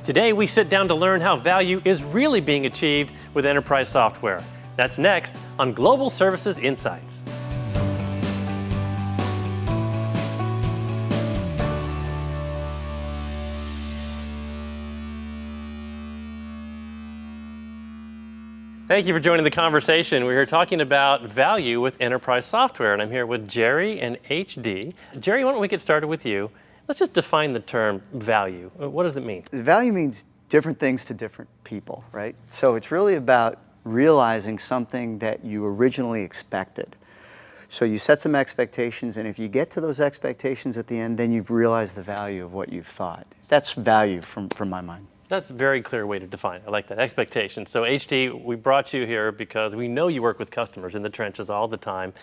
Today, we sit down to learn how value is really being achieved with enterprise software. That's next on Global Services Insights. Thank you for joining the conversation. We're here talking about value with enterprise software, and I'm here with Jerry and HD. Jerry, why don't we get started with you? Let's just define the term value. What does it mean? Value means different things to different people, right? So it's really about realizing something that you originally expected. So you set some expectations, and if you get to those expectations at the end, then you've realized the value of what you've thought. That's value from my mind. That's a very clear way to define it. I like that, expectation. So HD, we brought you here because we know you work with customers in the trenches all the time.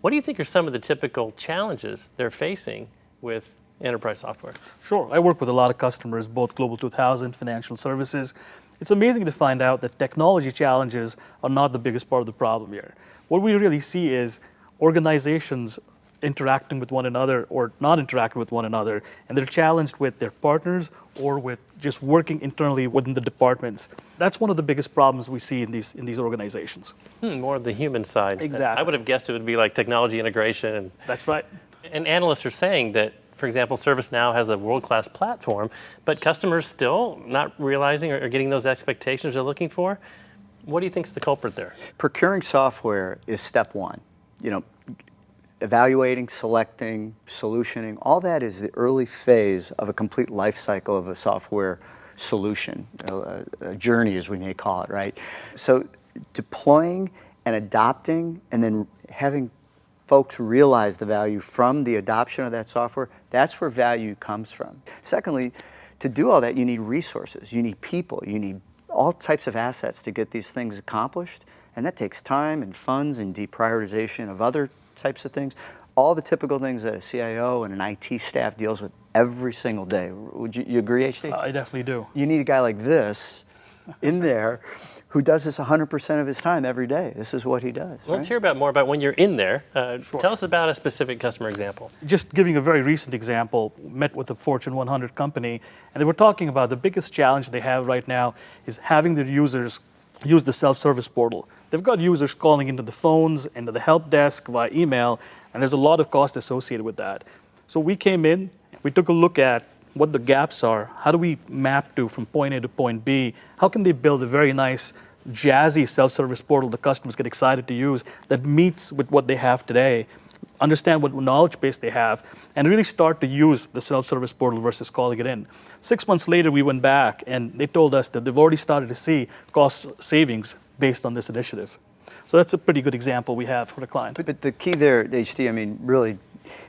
What do you think are some of the typical challenges they're facing with enterprise software? Sure, I work with a lot of customers, both Global 2000, financial services. It's amazing to find out that technology challenges are not the biggest part of the problem here. What we really see is organizations interacting with one another or not interacting with one another, and they're challenged with their partners or with just working internally within the departments. That's one of the biggest problems we see in these organizations. More of the human side. Exactly. I would have guessed it would be like technology integration. That's right. And analysts are saying that, for example, ServiceNow has a world-class platform, but customers still not realizing or getting those expectations they're looking for. What do you think is the culprit there? Procuring software is step one. Evaluating, selecting, solutioning, all that is the early phase of a complete life cycle of a software solution, a journey as we may call it, right? So deploying and adopting and then having folks realize the value from the adoption of that software, that's where value comes from. Secondly, to do all that, you need resources, you need people, you need all types of assets to get these things accomplished, and that takes time and funds and deprioritization of other types of things, all the typical things that a CIO and an IT staff deals with every single day. Would you agree, HD? I definitely do. You need a guy like this in there who does this 100% of his time every day. This is what he does. Let's hear more about when you're in there. Sure. Tell us about a specific customer example. Just giving a very recent example, met with a Fortune 100 company, and they were talking about the biggest challenge they have right now is having their users use the self-service portal. They've got users calling into the phones, into the help desk, via email, and there's a lot of cost associated with that. So we came in, we took a look at what the gaps are, how do we map to from point A to point B, how can they build a very nice, jazzy self-service portal the customers get excited to use that meets with what they have today, understand what knowledge base they have, and really start to use the self-service portal versus calling it in. 6 months later, we went back and they told us that they've already started to see cost savings based on this initiative. So that's a pretty good example we have for the client. But the key there, HD, really,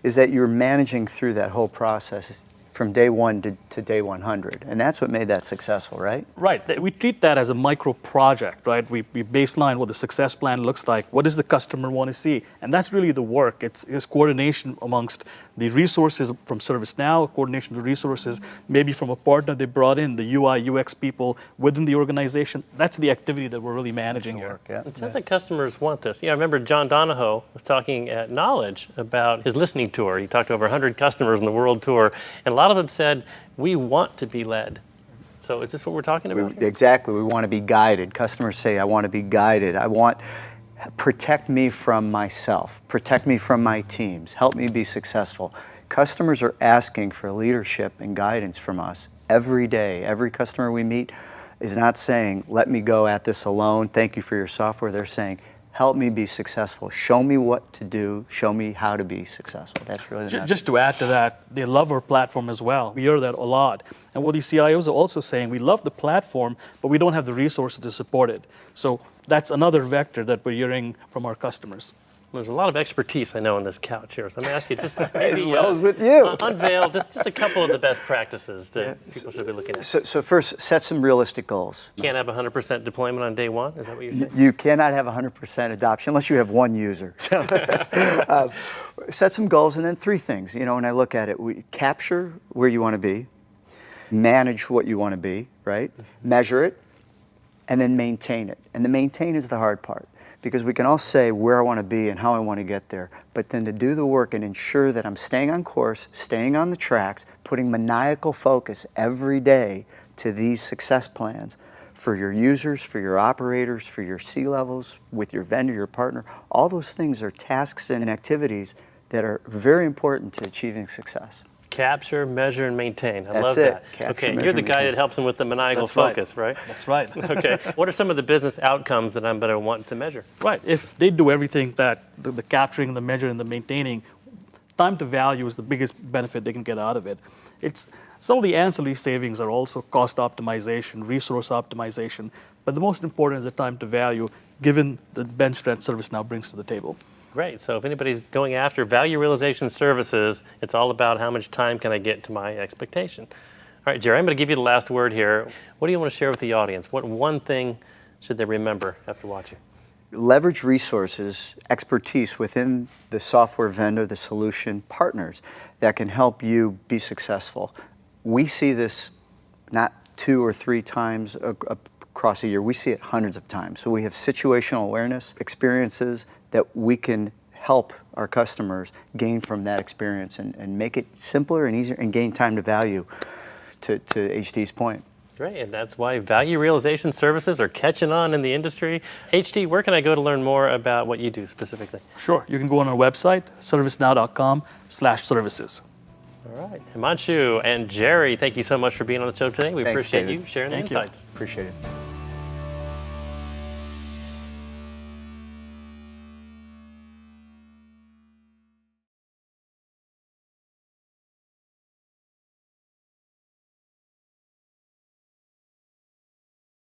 is that you're managing through that whole process from day one to day 100. And that's what made that successful, right? Right. We treat that as a micro project, right? We baseline what the success plan looks like. What does the customer want to see? And that's really the work. It's coordination amongst the resources from ServiceNow, coordination of the resources, maybe from a partner they brought in, the UI, UX people within the organization. That's the activity that we're really managing here. Yeah. It sounds like customers want this. Yeah, I remember John Donahoe was talking at Knowledge about his listening tour. He talked to over 100 customers on the world tour, and a lot of them said, we want to be led. So is this what we're talking about? Exactly. We want to be guided. Customers say, I want to be guided. Protect me from myself. Protect me from my teams. Help me be successful. Customers are asking for leadership and guidance from us every day. Every customer we meet is not saying, let me go at this alone. Thank you for your software. They're saying, help me be successful. Show me what to do. Show me how to be successful. That's really the Just to add to that, they love our platform as well. We hear that a lot. And what the CIOs are also saying, we love the platform, but we don't have the resources to support it. So that's another vector that we're hearing from our customers. There's a lot of expertise, I know, on this couch here. So I'm going to ask you just maybe as well as with you. Unveil just a couple of the best practices that people should be looking at. So first, set some realistic goals. You can't have 100% deployment on day one? Is that what you're saying? You cannot have 100% adoption unless you have one user. So, set some goals, and then three things. When I look at it, we capture where you want to be, manage what you want to be, right? Measure it, and then maintain it. And the maintain is the hard part. Because we can all say where I want to be and how I want to get there, but then to do the work and ensure that I'm staying on course, staying on the tracks, putting maniacal focus every day to these success plans for your users, for your operators, for your C-levels, with your vendor, your partner. All those things are tasks and activities that are very important to achieving success. Capture, measure, and maintain. I That's love it. that. Capture, Okay, measure, you're the guy maintain. that helps them with the maniacal That's right. focus, right? That's right. Okay. What are some of the business outcomes that I'm going to want to measure? Right. If they do everything that the capturing, the measuring, the maintaining, time to value is the biggest benefit they can get out of it. It's some of the ancillary savings are also cost optimization, resource optimization, but the most important is the time to value, given the bench strength ServiceNow brings to the table. Great. So if anybody's going after value realization services, it's all about how much time can I get to my expectation. All right, Jerry, I'm going to give you the last word here. What do you want to share with the audience? What one thing should they remember after watching? Leverage resources, expertise within the software vendor, the solution partners that can help you be successful. We see this not 2 or 3 times across a year. We see it hundreds of times. So we have situational awareness, experiences that we can help our customers gain from that experience and make it simpler and easier and gain time to value, to HD's point. Great, and that's why value realization services are catching on in the industry. HD, where can I go to learn more about what you do specifically? Sure, you can go on our website, servicenow.com/services. All right, Himanshu and Jerry, thank you so much for being on the show today. We Thanks, appreciate David. you sharing Thank the you. insights. Appreciate it.